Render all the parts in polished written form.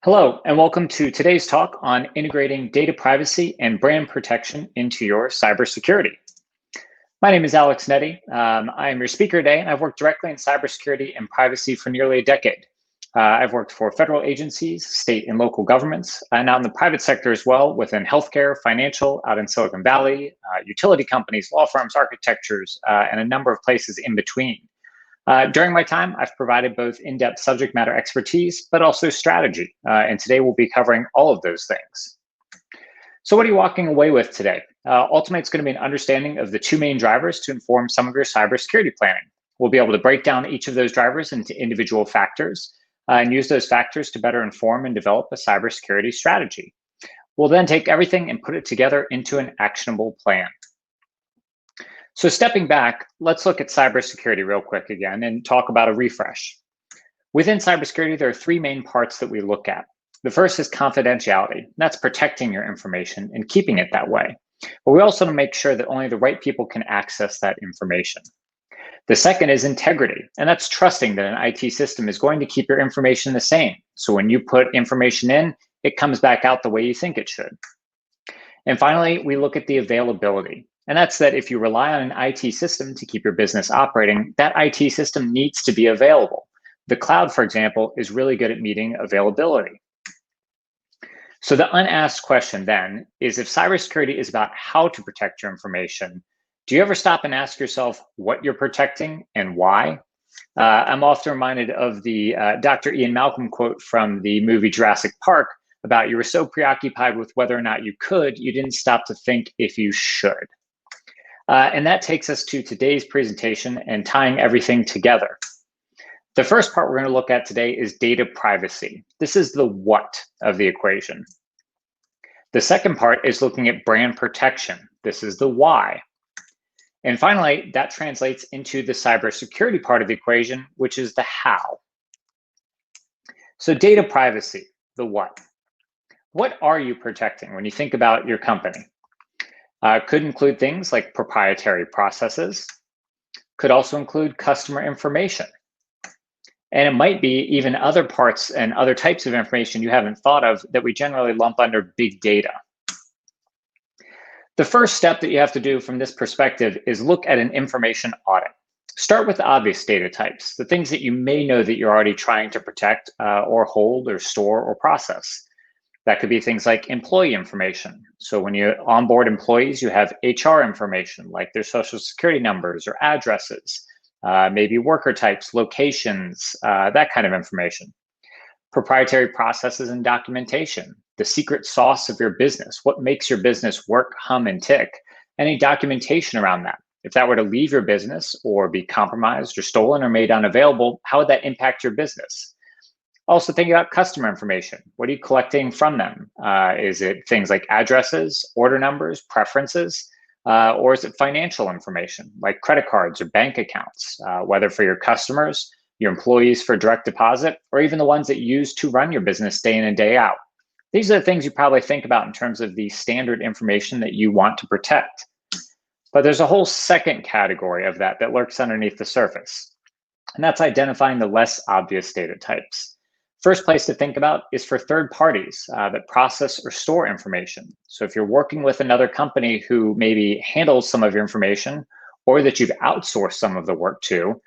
Hello, and welcome to today's talk on integrating data privacy and brand protection into your cybersecurity. My name is Alex Nette. I am your speaker today, and I've worked directly in cybersecurity and privacy for nearly a decade. I've worked for federal agencies, state and local governments, and out in the private sector as well, within healthcare, financial, out in Silicon Valley, utility companies, law firms, architectures, and a number of places in between. During my time, I've provided both in-depth subject matter expertise, but also strategy. And today we'll be covering all of those things. So what are you walking away with today? Ultimately, it's going to be an understanding of the two main drivers to inform some of your cybersecurity planning. We'll be able to break down each of those drivers into individual factors and use those factors to better inform and develop a cybersecurity strategy. We'll then take everything and put it together into an actionable plan. So stepping back, let's look at cybersecurity real quick again and talk about a refresh. Within cybersecurity, there are three main parts that we look at. The first is confidentiality. That's protecting your information and keeping it that way. But we also want to make sure that only the right people can access that information. The second is integrity, and that's trusting that an IT system is going to keep your information the same. So when you put information in, it comes back out the way you think it should. And finally, we look at the availability. And that's that if you rely on an IT system to keep your business operating, that IT system needs to be available. The cloud, for example, is really good at meeting availability. So the unasked question then is, if cybersecurity is about how to protect your information, do you ever stop and ask yourself what you're protecting and why? I'm often reminded of the Dr. Ian Malcolm quote from the movie Jurassic Park about, you were so preoccupied with whether or not you could, you didn't stop to think if you should. And that takes us to today's presentation and tying everything together. The first part we're going to look at today is data privacy. This is the what of the equation. The second part is looking at brand protection. This is the why. And finally, that translates into the cybersecurity part of the equation, which is the how. So data privacy, the what. What are you protecting when you think about your company? Could include things like proprietary processes, could also include customer information. And it might be even other parts and other types of information you haven't thought of that we generally lump under big data. The first step that you have to do from this perspective is look at an information audit. Start with the obvious data types, the things that you may know that you're already trying to protect or hold or store or process. That could be things like employee information. So when you onboard employees, you have HR information like their social security numbers or addresses, maybe worker types, locations, that kind of information. Proprietary processes and documentation, the secret sauce of your business, what makes your business work, hum, and tick, any documentation around that. If that were to leave your business or be compromised or stolen or made unavailable, how would that impact your business? Also thinking about customer information. What are you collecting from them? Is it things like addresses, order numbers, preferences, or is it financial information like credit cards or bank accounts, whether for your customers, your employees for direct deposit, or even the ones that you use to run your business day in and day out? These are the things you probably think about in terms of the standard information that you want to protect. But there's a whole second category of that lurks underneath the surface, and that's identifying the less obvious data types. First place to think about is for third parties that process or store information. So if you're working with another company who maybe handles some of your information, or that you've outsourced some of the work to,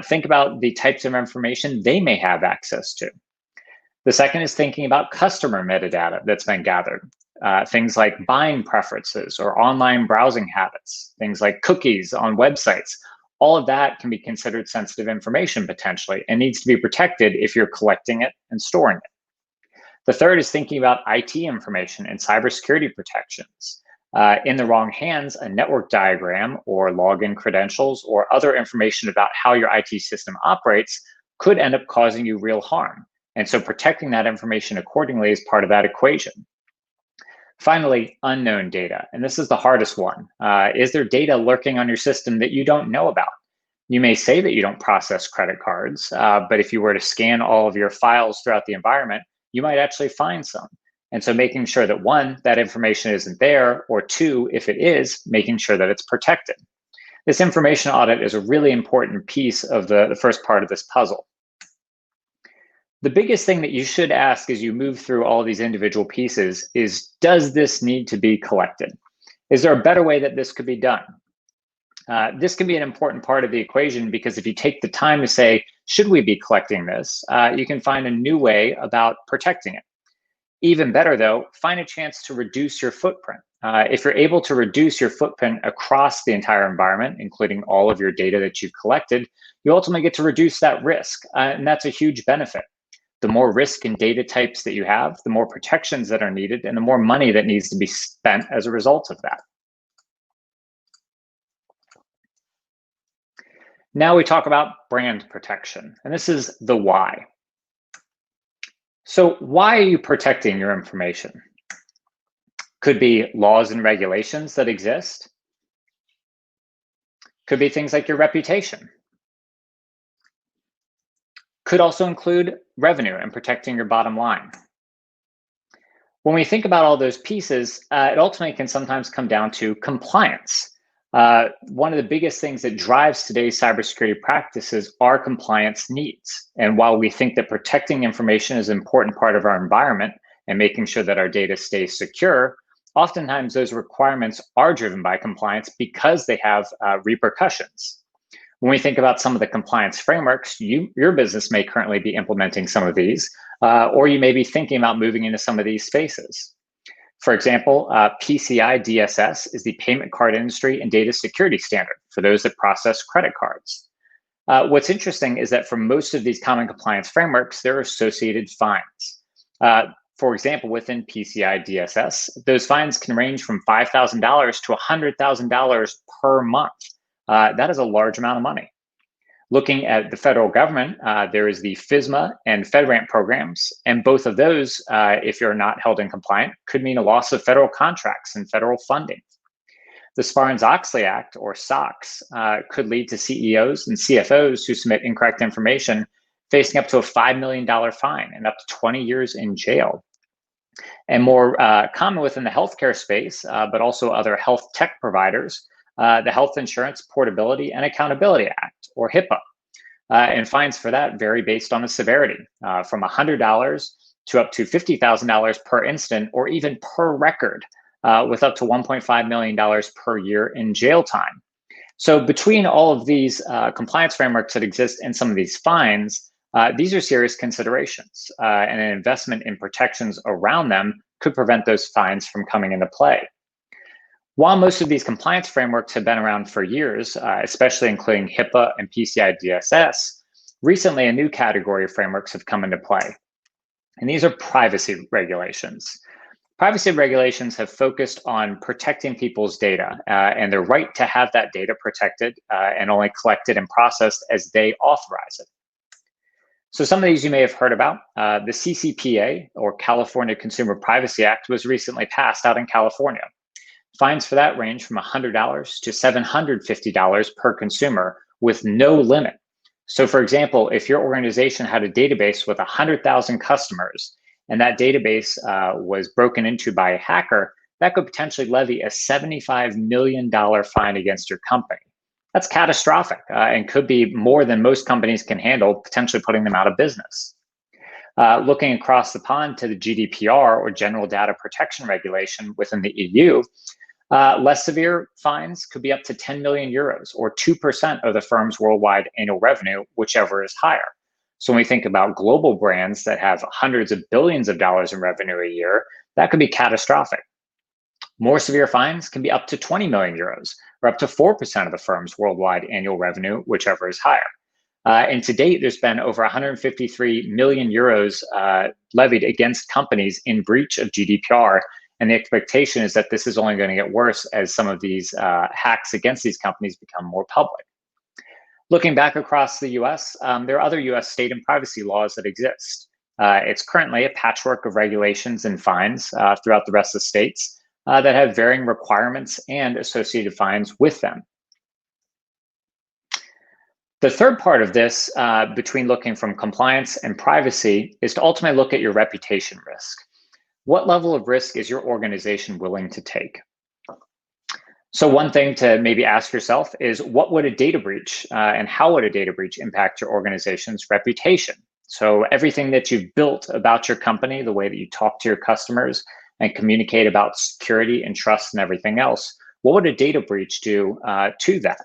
think about the types of information they may have access to. The second is thinking about customer metadata that's been gathered. Things like buying preferences or online browsing habits, things like cookies on websites. All of that can be considered sensitive information potentially and needs to be protected if you're collecting it and storing it. The third is thinking about IT information and cybersecurity protections. In the wrong hands, a network diagram or login credentials or other information about how your IT system operates could end up causing you real harm. And so protecting that information accordingly is part of that equation. Finally, unknown data, and this is the hardest one. Is there data lurking on your system that you don't know about? You may say that you don't process credit cards, but if you were to scan all of your files throughout the environment, you might actually find some. And so making sure that one, that information isn't there, or two, if it is, making sure that it's protected. This information audit is a really important piece of the first part of this puzzle. The biggest thing that you should ask as you move through all these individual pieces is, does this need to be collected? Is there a better way that this could be done? This can be an important part of the equation, because if you take the time to say, should we be collecting this, you can find a new way about protecting it. Even better, though, find a chance to reduce your footprint. If you're able to reduce your footprint across the entire environment, including all of your data that you've collected, you ultimately get to reduce that risk, and that's a huge benefit. The more risk and data types that you have, the more protections that are needed, and the more money that needs to be spent as a result of that. Now we talk about brand protection, and this is the why. So why are you protecting your information? Could be laws and regulations that exist. Could be things like your reputation. Could also include revenue and protecting your bottom line. When we think about all those pieces, it ultimately can sometimes come down to compliance. One of the biggest things that drives today's cybersecurity practices are compliance needs. And while we think that protecting information is an important part of our environment and making sure that our data stays secure, oftentimes those requirements are driven by compliance because they have repercussions. When we think about some of the compliance frameworks, your business may currently be implementing some of these, or you may be thinking about moving into some of these spaces. For example, PCI DSS is the payment card industry and data security standard for those that process credit cards. What's interesting is that for most of these common compliance frameworks, there are associated fines. For example, within PCI DSS, those fines can range from $5,000 to $100,000 per month. That is a large amount of money. Looking at the federal government, there is the FISMA and FedRAMP programs, and both of those, if you're not held in compliant, could mean a loss of federal contracts and federal funding. The Sarbanes-Oxley Act, or SOX, could lead to CEOs and CFOs who submit incorrect information facing up to a $5 million fine and up to 20 years in jail. And more common within the healthcare space, but also other health tech providers, the Health Insurance Portability and Accountability Act, or HIPAA. And fines for that vary based on the severity, from $100 to up to $50,000 per incident, or even per record, with up to $1.5 million per year in jail time. So between all of these compliance frameworks that exist and some of these fines, these are serious considerations, and an investment in protections around them could prevent those fines from coming into play. While most of these compliance frameworks have been around for years, especially including HIPAA and PCI DSS, recently a new category of frameworks have come into play. And these are privacy regulations. Privacy regulations have focused on protecting people's data and their right to have that data protected and only collected and processed as they authorize it. So some of these you may have heard about. The CCPA, or California Consumer Privacy Act, was recently passed out in California. Fines for that range from $100 to $750 per consumer, with no limit. So for example, if your organization had a database with 100,000 customers and that database was broken into by a hacker, that could potentially levy a $75 million fine against your company. That's catastrophic and could be more than most companies can handle, potentially putting them out of business. Looking across the pond to the GDPR, or General Data Protection Regulation within the EU, less severe fines could be up to 10 million euros, or 2% of the firm's worldwide annual revenue, whichever is higher. So when we think about global brands that have hundreds of billions of dollars in revenue a year, that could be catastrophic. More severe fines can be up to 20 million euros, or up to 4% of the firm's worldwide annual revenue, whichever is higher. And to date, there's been over 153 million euros levied against companies in breach of GDPR. And the expectation is that this is only going to get worse as some of these hacks against these companies become more public. Looking back across the US, there are other US state and privacy laws that exist. It's currently a patchwork of regulations and fines throughout the rest of the states that have varying requirements and associated fines with them. The third part of this, between looking from compliance and privacy, is to ultimately look at your reputation risk. What level of risk is your organization willing to take? So one thing to maybe ask yourself is, what would a data breach and how would a data breach impact your organization's reputation? So everything that you've built about your company, the way that you talk to your customers and communicate about security and trust and everything else, what would a data breach do to that?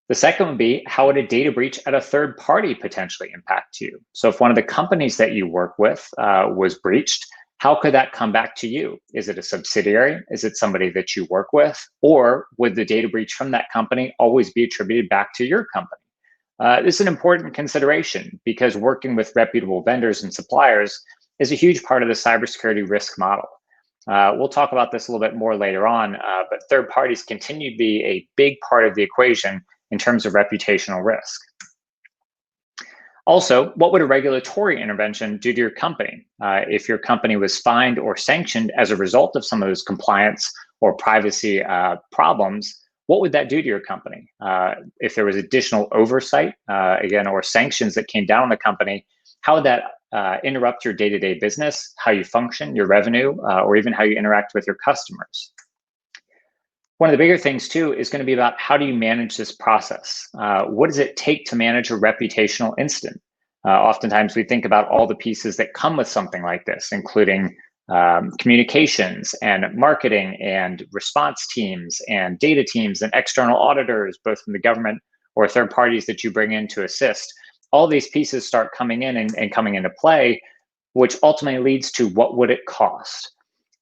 The second would be, how would a data breach at a third party potentially impact you? So if one of the companies that you work with was breached, how could that come back to you? Is it a subsidiary? Is it somebody that you work with? Or would the data breach from that company always be attributed back to your company? This is an important consideration because working with reputable vendors and suppliers is a huge part of the cybersecurity risk model. We'll talk about this a little bit more later on, but third parties continue to be a big part of the equation in terms of reputational risk. Also, what would a regulatory intervention do to your company? If your company was fined or sanctioned as a result of some of those compliance or privacy problems, what would that do to your company? If there was additional oversight, again, or sanctions that came down on the company, how would that interrupt your day-to-day business, how you function, your revenue, or even how you interact with your customers? One of the bigger things too is going to be about, how do you manage this process? What does it take to manage a reputational incident? Oftentimes we think about all the pieces that come with something like this, including communications and marketing and response teams and data teams and external auditors, both from the government or third parties that you bring in to assist. All these pieces start coming in and coming into play, which ultimately leads to, what would it cost?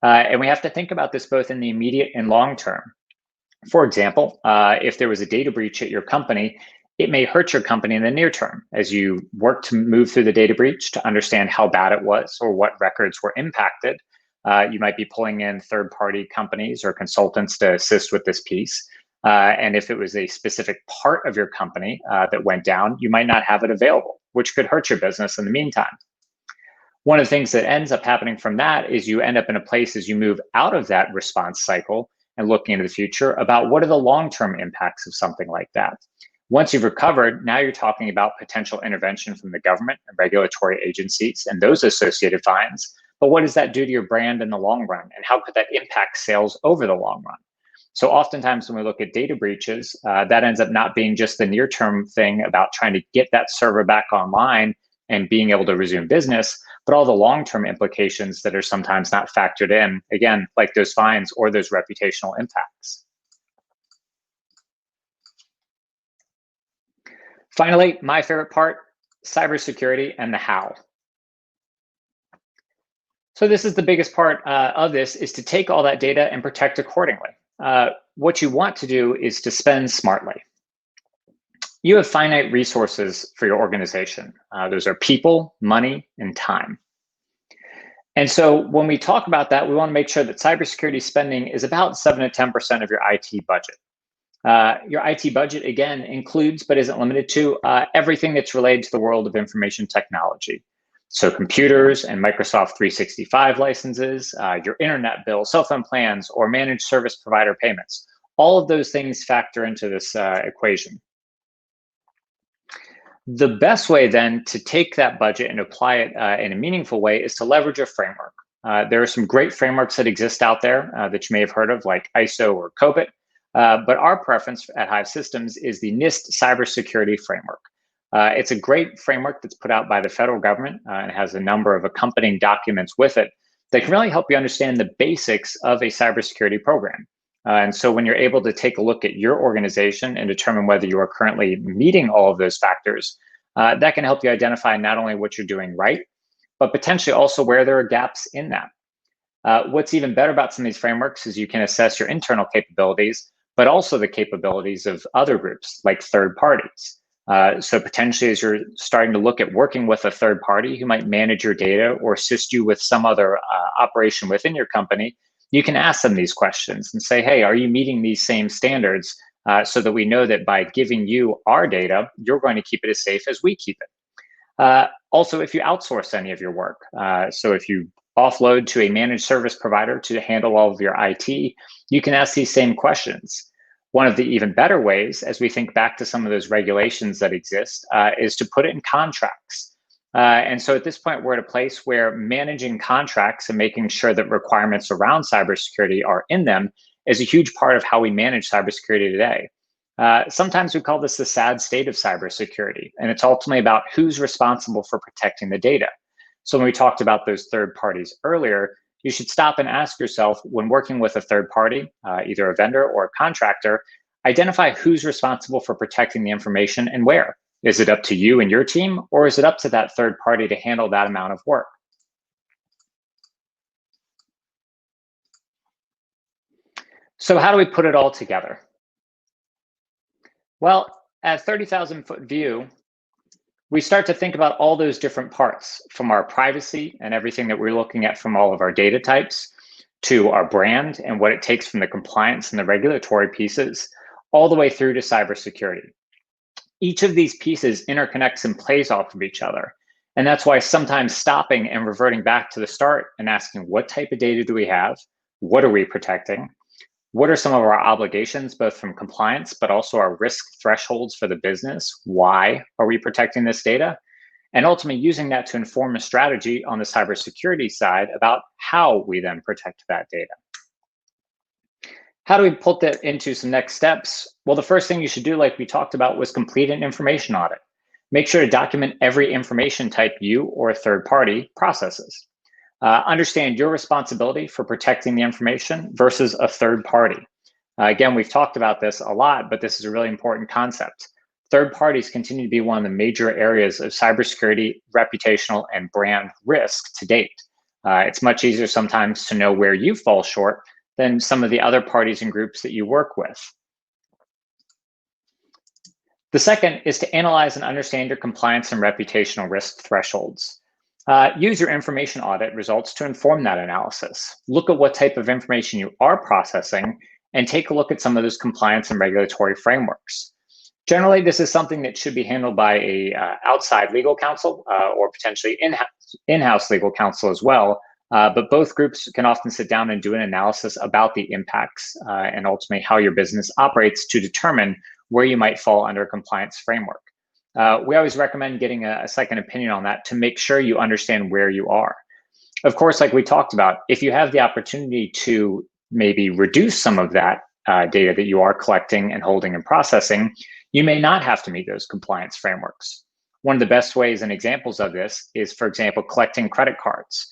And we have to think about this both in the immediate and long term. For example, if there was a data breach at your company, it may hurt your company in the near term as you work to move through the data breach to understand how bad it was or what records were impacted. You might be pulling in third-party companies or consultants to assist with this piece. And if it was a specific part of your company that went down, you might not have it available, which could hurt your business in the meantime. One of the things that ends up happening from that is you end up in a place as you move out of that response cycle and looking into the future about, what are the long-term impacts of something like that. Once you've recovered, now you're talking about potential intervention from the government and regulatory agencies and those associated fines. But what does that do to your brand in the long run? And how could that impact sales over the long run? So oftentimes when we look at data breaches, that ends up not being just the near-term thing about trying to get that server back online and being able to resume business, but all the long-term implications that are sometimes not factored in, again, like those fines or those reputational impacts. Finally, my favorite part, cybersecurity and the how. So this is the biggest part of this, is to take all that data and protect accordingly. What you want to do is to spend smartly. You have finite resources for your organization. Those are people, money, and time. And so when we talk about that, we want to make sure that cybersecurity spending is about 7 to 10% of your IT budget. Your IT budget, again, includes, but isn't limited to, everything that's related to the world of information technology. So computers and Microsoft 365 licenses, your internet bill, cell phone plans, or managed service provider payments. All of those things factor into this equation. The best way then to take that budget and apply it in a meaningful way is to leverage a framework. There are some great frameworks that exist out there that you may have heard of, like ISO or COBIT. But our preference at Hive Systems is the NIST Cybersecurity Framework. It's a great framework that's put out by the federal government and has a number of accompanying documents with it that can really help you understand the basics of a cybersecurity program. And so when you're able to take a look at your organization and determine whether you are currently meeting all of those factors, that can help you identify not only what you're doing right, but potentially also where there are gaps in that. What's even better about some of these frameworks is you can assess your internal capabilities, but also the capabilities of other groups like third parties. So potentially as you're starting to look at working with a third party who might manage your data or assist you with some other operation within your company, you can ask them these questions and say, hey, are you meeting these same standards, so that we know that by giving you our data, you're going to keep it as safe as we keep it. Also, if you outsource any of your work, so if you offload to a managed service provider to handle all of your IT, you can ask these same questions. One of the even better ways, as we think back to some of those regulations that exist, is to put it in contracts. And so at this point, we're at a place where managing contracts and making sure that requirements around cybersecurity are in them is a huge part of how we manage cybersecurity today. Sometimes we call this the sad state of cybersecurity, and it's ultimately about who's responsible for protecting the data. So when we talked about those third parties earlier, you should stop and ask yourself, when working with a third party, either a vendor or a contractor, identify who's responsible for protecting the information and where. Is it up to you and your team, or is it up to that third party to handle that amount of work? So how do we put it all together? Well, at 30,000-foot view, we start to think about all those different parts, from our privacy and everything that we're looking at from all of our data types, to our brand and what it takes from the compliance and the regulatory pieces, all the way through to cybersecurity. Each of these pieces interconnects and plays off of each other. And that's why sometimes stopping and reverting back to the start and asking, what type of data do we have? What are we protecting? What are some of our obligations, both from compliance, but also our risk thresholds for the business? Why are we protecting this data? And ultimately using that to inform a strategy on the cybersecurity side about how we then protect that data. How do we put that into some next steps? Well, the first thing you should do, like we talked about, was complete an information audit. Make sure to document every information type you or a third party processes. Understand your responsibility for protecting the information versus a third party. Again, we've talked about this a lot, but this is a really important concept. Third parties continue to be one of the major areas of cybersecurity, reputational, and brand risk to date. It's much easier sometimes to know where you fall short than some of the other parties and groups that you work with. The second is to analyze and understand your compliance and reputational risk thresholds. Use your information audit results to inform that analysis. Look at what type of information you are processing and take a look at some of those compliance and regulatory frameworks. Generally, this is something that should be handled by a outside legal counsel or potentially in-house legal counsel as well. But both groups can often sit down and do an analysis about the impacts and ultimately how your business operates to determine where you might fall under a compliance framework. We always recommend getting a second opinion on that to make sure you understand where you are. Of course, like we talked about, if you have the opportunity to maybe reduce some of that data that you are collecting and holding and processing, you may not have to meet those compliance frameworks. One of the best ways and examples of this is, for example, collecting credit cards.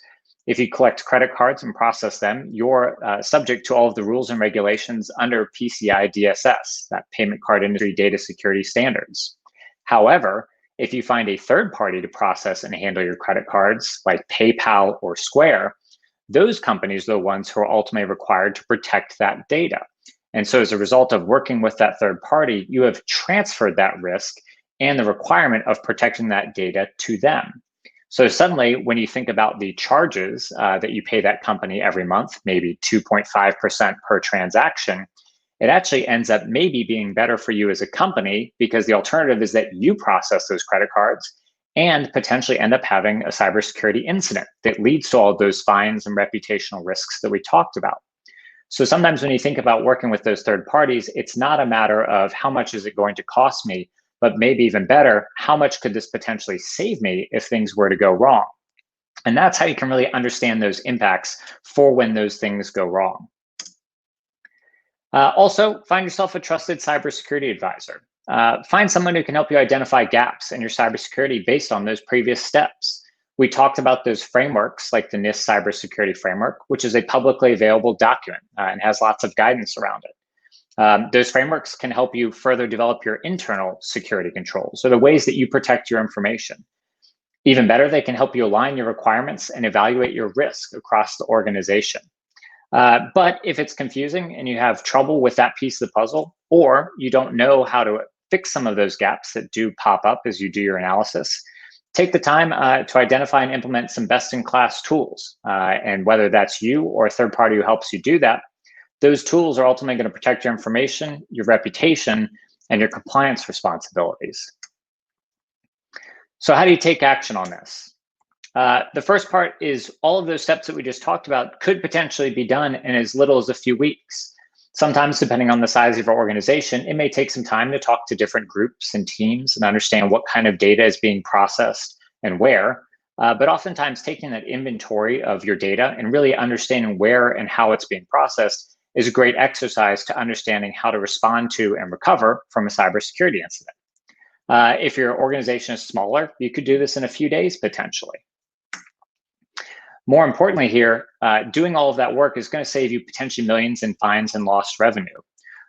If you collect credit cards and process them, you're subject to all of the rules and regulations under PCI DSS, that payment card industry data security standards. However, if you find a third party to process and handle your credit cards, like PayPal or Square, those companies are the ones who are ultimately required to protect that data. And so as a result of working with that third party, you have transferred that risk and the requirement of protecting that data to them. So suddenly, when you think about the charges that you pay that company every month, maybe 2.5% per transaction, it actually ends up maybe being better for you as a company, because the alternative is that you process those credit cards and potentially end up having a cybersecurity incident that leads to all of those fines and reputational risks that we talked about. So sometimes when you think about working with those third parties, it's not a matter of how much is it going to cost me, but maybe even better, how much could this potentially save me if things were to go wrong? And that's how you can really understand those impacts for when those things go wrong. Also, find yourself a trusted cybersecurity advisor. Find someone who can help you identify gaps in your cybersecurity based on those previous steps. We talked about those frameworks like the NIST Cybersecurity Framework, which is a publicly available document and has lots of guidance around it. Those frameworks can help you further develop your internal security controls, so the ways that you protect your information. Even better, they can help you align your requirements and evaluate your risk across the organization. But if it's confusing and you have trouble with that piece of the puzzle, or you don't know how to fix some of those gaps that do pop up as you do your analysis, take the time to identify and implement some best-in-class tools. And whether that's you or a third party who helps you do that, those tools are ultimately going to protect your information, your reputation, and your compliance responsibilities. So how do you take action on this? The first part is all of those steps that we just talked about could potentially be done in as little as a few weeks. Sometimes, depending on the size of your organization, it may take some time to talk to different groups and teams and understand what kind of data is being processed and where. But oftentimes, taking that inventory of your data and really understanding where and how it's being processed is a great exercise to understanding how to respond to and recover from a cybersecurity incident. If your organization is smaller, you could do this in a few days potentially. More importantly here, doing all of that work is going to save you potentially millions in fines and lost revenue.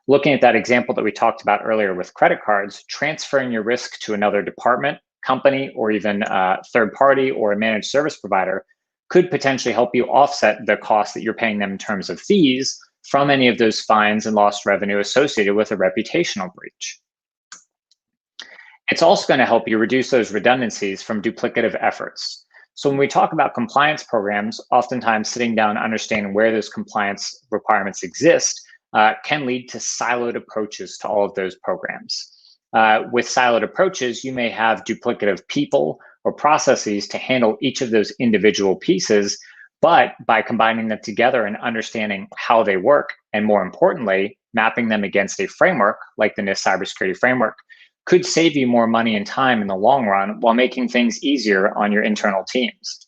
Looking at that example that we talked about earlier with credit cards, transferring your risk to another department, company, or even a third party or a managed service provider could potentially help you offset the cost that you're paying them in terms of fees from any of those fines and lost revenue associated with a reputational breach. It's also going to help you reduce those redundancies from duplicative efforts. So when we talk about compliance programs, oftentimes sitting down and understanding where those compliance requirements exist can lead to siloed approaches to all of those programs. With siloed approaches, you may have duplicative people or processes to handle each of those individual pieces, but by combining them together and understanding how they work, and more importantly, mapping them against a framework like the NIST Cybersecurity Framework, could save you more money and time in the long run while making things easier on your internal teams.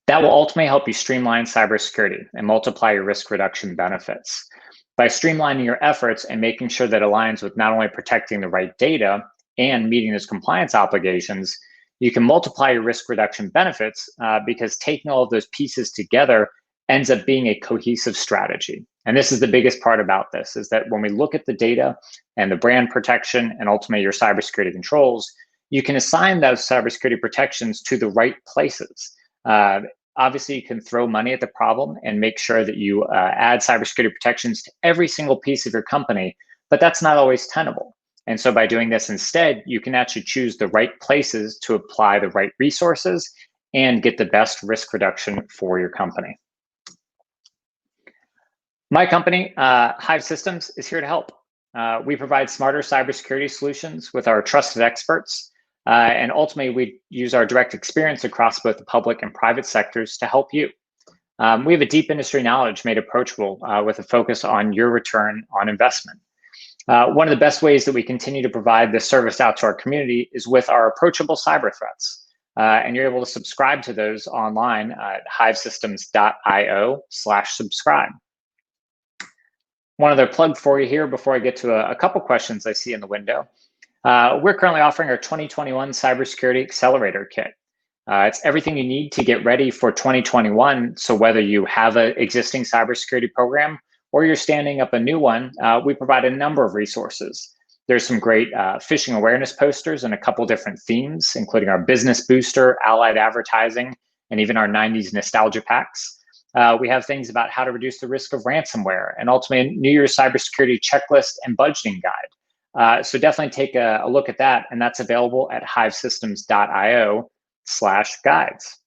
That will ultimately help you streamline cybersecurity and multiply your risk reduction benefits. By streamlining your efforts and making sure that aligns with not only protecting the right data and meeting those compliance obligations, you can multiply your risk reduction benefits because taking all of those pieces together ends up being a cohesive strategy. And this is the biggest part about this, is that when we look at the data and the brand protection and ultimately your cybersecurity controls, you can assign those cybersecurity protections to the right places. Obviously, you can throw money at the problem and make sure that you add cybersecurity protections to every single piece of your company, but that's not always tenable. And so by doing this instead, you can actually choose the right places to apply the right resources and get the best risk reduction for your company. My company, Hive Systems, is here to help. We provide smarter cybersecurity solutions with our trusted experts. And ultimately, we use our direct experience across both the public and private sectors to help you. We have a deep industry knowledge made approachable with a focus on your return on investment. One of the best ways that we continue to provide this service out to our community is with our approachable cyber threats. And you're able to subscribe to those online at hivesystems.io/subscribe. One other plug for you here before I get to a couple questions I see in the window. We're currently offering our 2021 Cybersecurity Accelerator Kit. It's everything you need to get ready for 2021. So whether you have an existing cybersecurity program or you're standing up a new one, we provide a number of resources. There's some great phishing awareness posters and a couple different themes, including our business booster, allied advertising, and even our 90s nostalgia packs. We have things about how to reduce the risk of ransomware and ultimately a New Year's cybersecurity checklist and budgeting guide. So definitely take a look at that, and that's available at hivesystems.io/guides.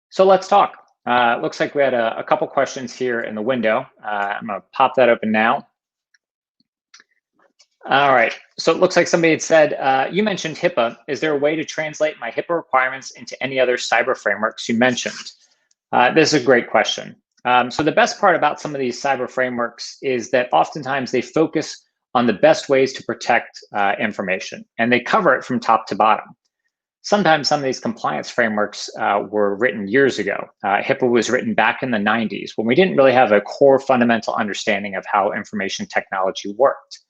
So let's talk. Looks like we had a couple questions here in the window. I'm going to pop that open now. All right, so it looks like somebody had said, you mentioned HIPAA. Is there a way to translate my HIPAA requirements into any other cyber frameworks you mentioned? This is a great question. So the best part about some of these cyber frameworks is that oftentimes they focus on the best ways to protect information, and they cover it from top to bottom. Sometimes some of these compliance frameworks were written years ago. HIPAA was written back in the 90s when we didn't really have a core fundamental understanding of how information technology worked.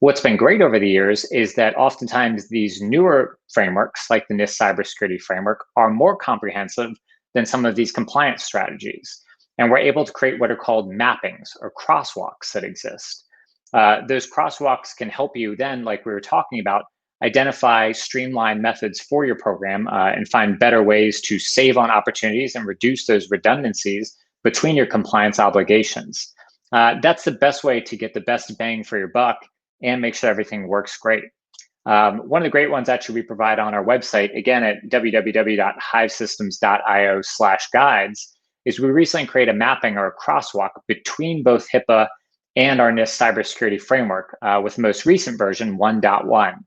What's been great over the years is that oftentimes these newer frameworks, like the NIST Cybersecurity Framework, are more comprehensive than some of these compliance strategies. And we're able to create what are called mappings or crosswalks that exist. Those crosswalks can help you then, like we were talking about, identify streamlined methods for your program and find better ways to save on opportunities and reduce those redundancies between your compliance obligations. That's the best way to get the best bang for your buck and make sure everything works great. One of the great ones actually we provide on our website, again at www.hivesystems.io/guides, is we recently created a mapping or a crosswalk between both HIPAA and our NIST Cybersecurity Framework with the most recent version 1.1.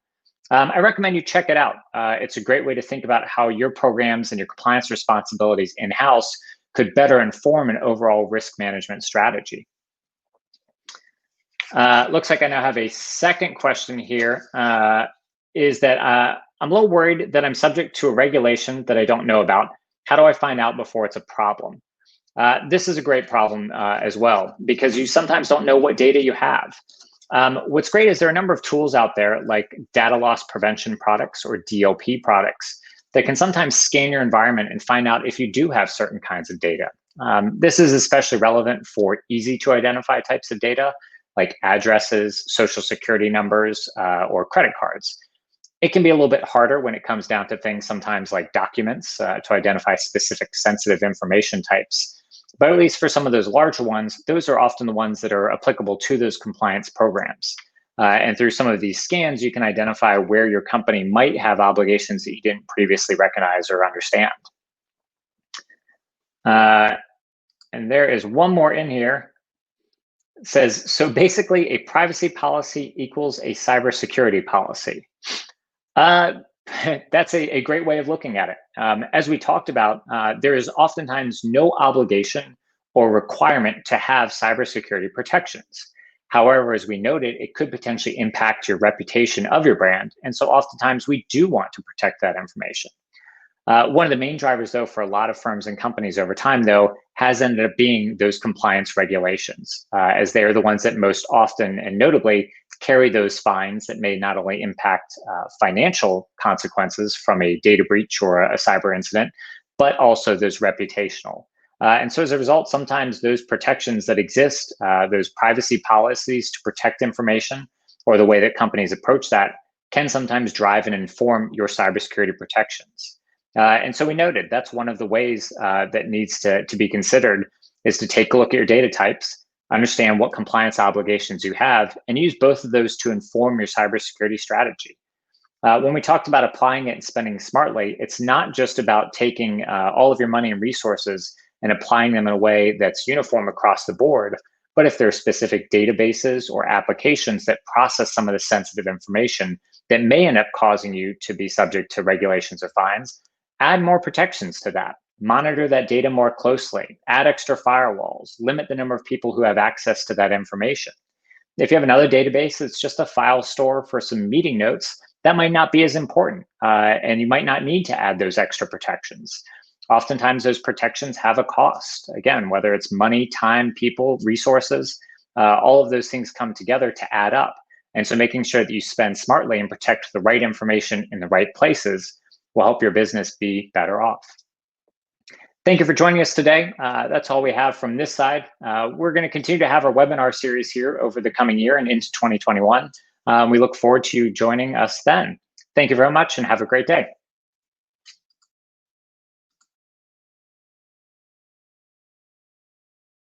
I recommend you check it out. It's a great way to think about how your programs and your compliance responsibilities in-house could better inform an overall risk management strategy. Looks like I now have a second question here, is that I'm a little worried that I'm subject to a regulation that I don't know about. How do I find out before it's a problem? This is a great problem as well, because you sometimes don't know what data you have. What's great is there are a number of tools out there like data loss prevention products or DLP products that can sometimes scan your environment and find out if you do have certain kinds of data. This is especially relevant for easy to identify types of data like addresses, social security numbers, or credit cards. It can be a little bit harder when it comes down to things sometimes like documents to identify specific sensitive information types. But at least for some of those larger ones, those are often the ones that are applicable to those compliance programs. And through some of these scans, you can identify where your company might have obligations that you didn't previously recognize or understand. And there is one more in here. It says, so basically a privacy policy equals a cybersecurity policy. That's a great way of looking at it. As we talked about, there is oftentimes no obligation or requirement to have cybersecurity protections. However, as we noted, it could potentially impact your reputation of your brand. And so oftentimes we do want to protect that information. One of the main drivers, though, for a lot of firms and companies over time, though, has ended up being those compliance regulations, as they are the ones that most often and notably carry those fines that may not only impact financial consequences from a data breach or a cyber incident, but also those reputational. And so as a result, sometimes those protections that exist, those privacy policies to protect information, or the way that companies approach that, can sometimes drive and inform your cybersecurity protections. And so we noted that's one of the ways that needs to be considered, is to take a look at your data types, understand what compliance obligations you have, and use both of those to inform your cybersecurity strategy. When we talked about applying it and spending smartly, it's not just about taking all of your money and resources and applying them in a way that's uniform across the board, but if there are specific databases or applications that process some of the sensitive information that may end up causing you to be subject to regulations or fines, add more protections to that. Monitor that data more closely, add extra firewalls, limit the number of people who have access to that information. If you have another database that's just a file store for some meeting notes, that might not be as important, and you might not need to add those extra protections. Oftentimes, those protections have a cost. Again, whether it's money, time, people, resources, all of those things come together to add up. And so making sure that you spend smartly and protect the right information in the right places will help your business be better off. Thank you for joining us today. That's all we have from this side. We're going to continue to have our webinar series here over the coming year and into 2021. We look forward to you joining us then. Thank you very much and have a great day.